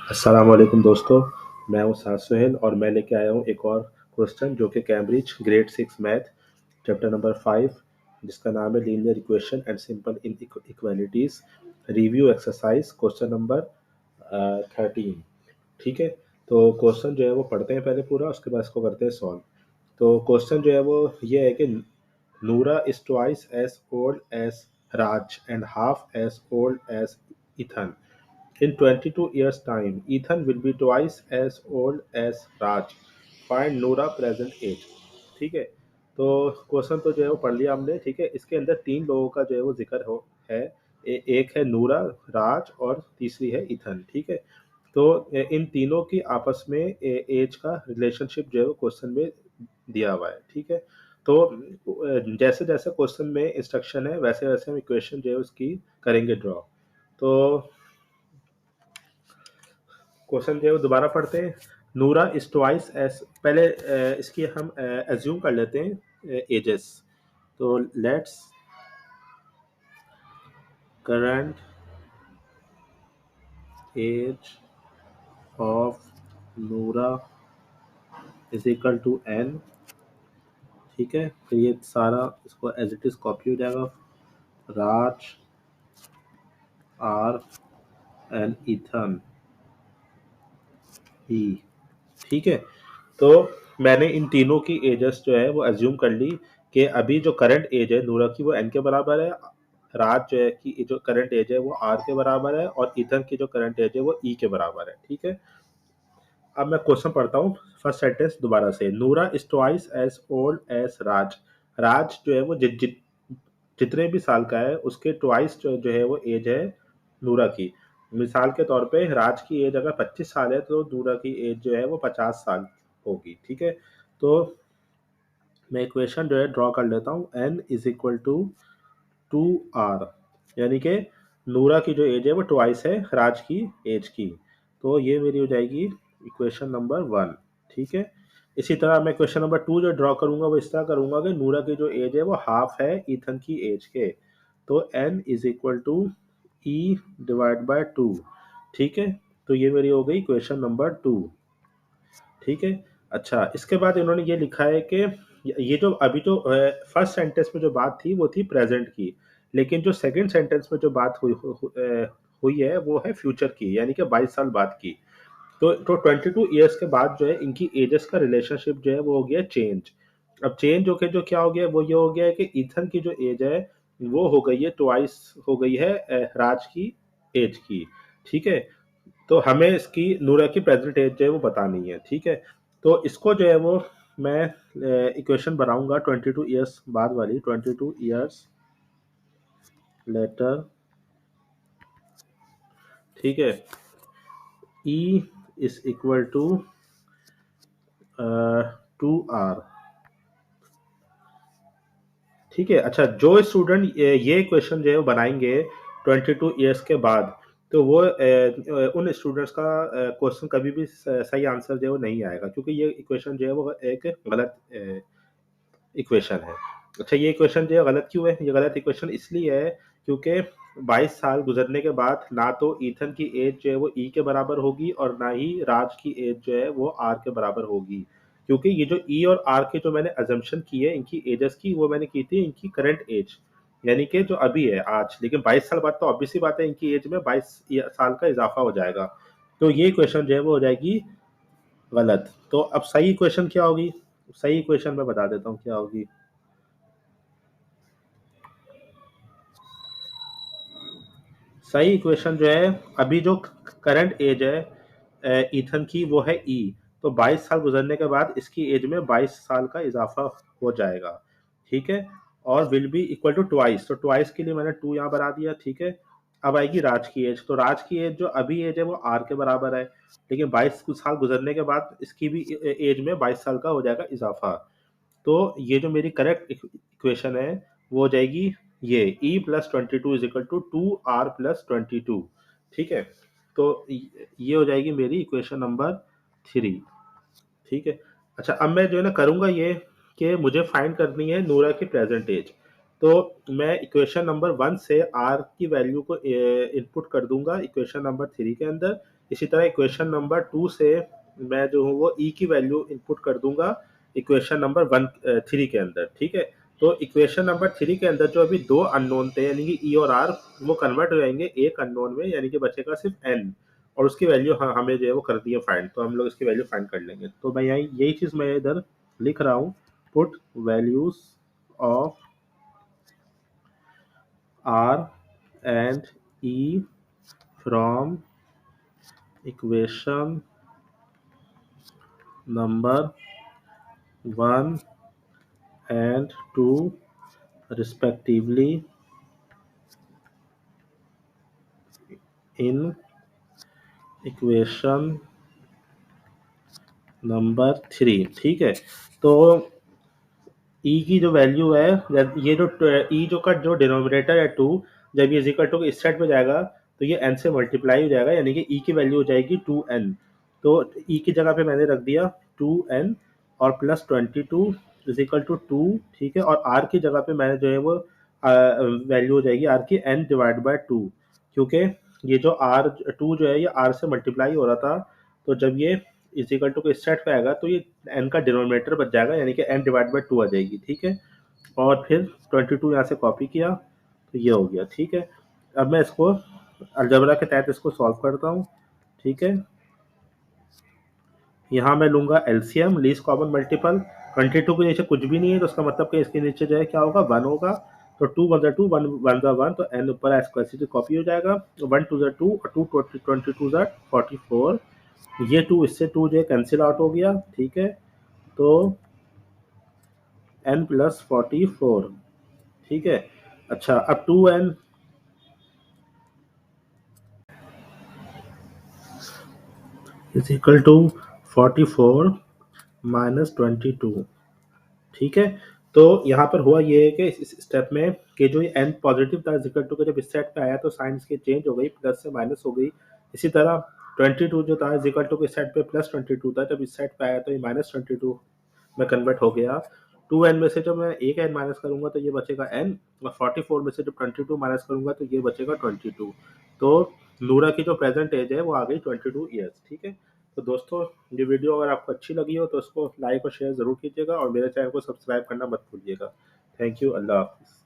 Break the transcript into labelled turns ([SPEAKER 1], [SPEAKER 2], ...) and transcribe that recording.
[SPEAKER 1] अस्सलाम वालेकुम दोस्तों, मैं हूं साद सुहेल और मैं लेके आया हूं एक और क्वेश्चन जो कि Cambridge grade 6 math chapter number 5 जिसका नाम है linear equation and simple equalities review exercise question number 13। ठीक है, तो क्वेश्चन जो है वो पढ़ते हैं पहले पूरा, उसके बाद इसको करते हैं सॉल्व। तो क्वेश्चन जो है वो ये है कि Noora is twice as old as Raj and half as old as Ethan. In 22 years' time, Ethan will be twice as old as Raj. Find Noora present age. ठीक है, तो क्वेश्चन तो जो है वो पढ़ लिया हमने। ठीक है, इसके अंदर तीन लोगों का जो है वो जिक्र हो है। एक है नूरा, राज और तीसरी है इथन। ठीक है, तो इन तीनों की आपस में एज का रिलेशनशिप जो है वो क्वेश्चन में दिया हुआ है। ठीक है, तो जैसे जैसे क्वेश्चन में इंस्ट्रक्शन है वैसे वैसे हम इक्वेशन जो है उसकी करेंगे ड्रॉ। तो क्वेश्चन जो है वो दोबारा पढ़ते हैं। नूरा इज ट्वाइस एस, पहले इसकी हम एज्यूम कर लेते हैं एजेस। तो लेट्स करंट एज ऑफ नूरा इज इक्वल टू एन। ठीक है, तो ये सारा इसको एज इट इज कॉपी हो जाएगा। राज आर एंड इथन ई। ठीक है, तो मैंने इन तीनों की एजेस जो है वो एज्यूम कर ली कि अभी जो करंट एज है नूरा की वो एन के बराबर है, राज जो है की जो करंट एज है वो आर के बराबर है और इथन की जो करंट एज है वो ई के बराबर है। ठीक है, अब मैं क्वेश्चन पढ़ता हूँ फर्स्ट सेंटेंस दोबारा से। Noora is twice as old as Raj. Raj जो है वो जितने भी साल का है उसके ट्वाइस जो है वो एज है नूरा की। मिसाल के तौर पे राज की एज अगर 25 साल है तो नूरा की एज जो है वो 50 साल होगी। ठीक है, तो मैं इक्वेशन जो है ड्रॉ कर लेता हूँ। n is equal to 2r, यानी कि नूरा की जो एज है वो ट्वाइस है राज की एज की। तो ये मेरी हो जाएगी इक्वेशन नंबर 1। ठीक है, इसी तरह मैं क्वेश्चन नंबर 2 जो ड्रॉ करूंगा वो इस तरह करूंगा कि नूरा की जो एज है वो हाफ है ईथन की एज के। तो n is equal to E divide by 2। ठीक है, तो ये मेरी हो गई क्वेश्चन नंबर 2। ठीक है, अच्छा इसके बाद इन्होंने ये लिखा है कि ये जो अभी जो फर्स्ट सेंटेंस में जो बात थी वो थी प्रेजेंट की, लेकिन जो सेकंड सेंटेंस में जो बात हुई है वो है फ्यूचर की, यानी कि 22 साल बाद की। तो 22 ईयर्स के बाद जो है इनकी एजेस का रिलेशनशिप जो है वो हो गया चेंज। अब चेंज होके जो क्या हो गया वो ये हो गया है कि ईथन की जो एज है वो हो गई है ट्वाइस, हो गई है राज की एज की। ठीक है, तो हमें इसकी नूरा की प्रेजेंट एज जो है वो बतानी है। ठीक है, तो इसको जो है वो मैं इक्वेशन बनाऊंगा 22 ईयर्स बाद वाली। 22 ईयर्स लेटर। ठीक है, E is equal to 2r। ठीक है, अच्छा जो स्टूडेंट ये क्वेश्चन जो है वो बनाएंगे 22 ईयर्स के बाद, तो वो उन स्टूडेंट्स का क्वेश्चन कभी भी सही आंसर जो है वो नहीं आएगा, क्योंकि ये इक्वेशन जो है वो एक गलत इक्वेशन है। अच्छा ये इक्वेशन जो है गलत क्यों है? ये गलत इक्वेशन इसलिए है क्योंकि 22 साल गुजरने के बाद ना तो ईथन की एज जो है वो ई के बराबर होगी और ना ही राज की एज जो है वो आर के बराबर होगी, क्योंकि ये जो ई और आर के जो मैंने अजम्पशन की है इनकी एजेस की, वो मैंने की थी इनकी करंट एज, यानी कि जो अभी है आज। लेकिन 22 साल बाद तो ऑब्वियस सी बात है इनकी एज में 22 साल का इजाफा हो जाएगा। तो ये क्वेश्चन जो है वो हो जाएगी गलत। तो अब सही इक्वेशन क्या होगी? सही इक्वेशन मैं बता देता हूँ क्या होगी। सही इक्वेशन जो है अभी जो करंट एज है ईथन की वो है ई, तो 22 साल गुजरने के बाद इसकी एज में 22 साल का इजाफा हो जाएगा। ठीक है, और will be equal to twice, तो ट्वाइस के लिए मैंने 2 यहाँ बना दिया। ठीक है, अब आएगी राज की एज, तो राज की एज जो अभी एज है वो आर के बराबर है, लेकिन 22 साल गुजरने के बाद इसकी भी एज में 22 साल का हो जाएगा इजाफा। तो ये जो मेरी करेक्ट इक्वेशन है वो हो जाएगी ये e plus 22 is equal to 2r+22। ठीक है, तो ये हो जाएगी मेरी इक्वेशन नंबर 3। ठीक है, अच्छा अब मैं जो है ना करूंगा ये कि मुझे फाइंड करनी है नूरा की प्रेजेंट एज। तो मैं इक्वेशन नंबर 1 से r की वैल्यू को इनपुट कर दूंगा इक्वेशन नंबर 3 के अंदर। इसी तरह इक्वेशन नंबर 2 से मैं जो हूँ वो e की वैल्यू इनपुट कर दूंगा इक्वेशन नंबर 3 के अंदर। ठीक है, तो इक्वेशन नंबर 3 के अंदर जो अभी दो अननोन थे यानी कि e और r, वो कन्वर्ट हो जाएंगे एक अननोन में, यानी कि बचेगा सिर्फ n, और उसकी वैल्यू हमें जो है वो कर दी है फाइंड, तो हम लोग इसकी वैल्यू फाइंड कर लेंगे। तो मैं यहाँ यही चीज मैं इधर लिख रहा हूँ, put values of R and E from equation number 1 and 2 respectively in equation number 3। ठीक है, तो ई की जो वैल्यू है, ये जो ई जो का जो डिनोमिनेटर है 2, जब ये इक्वल टू इस साइड पे जाएगा तो ये n से मल्टीप्लाई हो जाएगा, यानी कि ई की वैल्यू हो जाएगी 2n। तो ई की जगह पे मैंने रख दिया 2n और प्लस 22 इज इक्वल टू 2। ठीक है, और आर की जगह पे मैंने जो है वो वैल्यू हो जाएगी आर की n डिवाइड बाय 2, क्योंकि ये जो आर 2 जो है ये आर से मल्टीप्लाई हो रहा था, तो जब ये इज इक्वल टू को इस साइड पे आएगा तो ये n का डिनोमिनेटर बच जाएगा, यानी कि n डिवाइड बाई 2 आ जाएगी। ठीक है, और फिर 22 यहाँ से कॉपी किया तो ये हो गया। ठीक है, अब मैं इसको अलजबरा के तहत इसको सॉल्व करता हूँ। ठीक है, यहाँ मैं लूंगा एलसीएम, लीस्ट कॉमन मल्टीपल। 22 के नीचे कुछ भी नहीं है तो उसका मतलब कि इसके नीचे जो है क्या होगा, 1 होगा। तो 2 वन ज़ा 2, 1 वन ज़ा 1, तो n ऊपर स्क्वायर कॉपी हो जाएगा। 1 2 ज़ा 2 और 2 22 ज़ा 44, ये 2 इससे 2 जो है कैंसिल आउट हो गया। ठीक है, तो n प्लस 44। ठीक है, अच्छा अब 2n is equal to 44 minus 22। ठीक है, तो यहाँ पर हुआ ये है कि इस स्टेप में कि जो ये n पॉजिटिव था इज इक्वल टू के जब इस साइड पे आया तो साइन इसकी चेंज हो गई, प्लस से माइनस हो गई। इसी तरह 22 जो था इज इक्वल टू के इस साइड पे प्लस 22 था, जब इस साइड पे आया तो ये माइनस 22 में कन्वर्ट हो गया। 2n में से जब मैं एक n माइनस करूंगा तो ये बचेगा n, और 44 में से जब 22 माइनस करूंगा तो ये बचेगा 22। तो नूरा की जो प्रेजेंट एज है वो आ गई 22 ईयर्स। ठीक है, तो दोस्तों ये वीडियो अगर आपको अच्छी लगी हो तो उसको लाइक और शेयर ज़रूर कीजिएगा और मेरे चैनल को सब्सक्राइब करना मत भूलिएगा। थैंक यू, अल्लाह हाफिज़।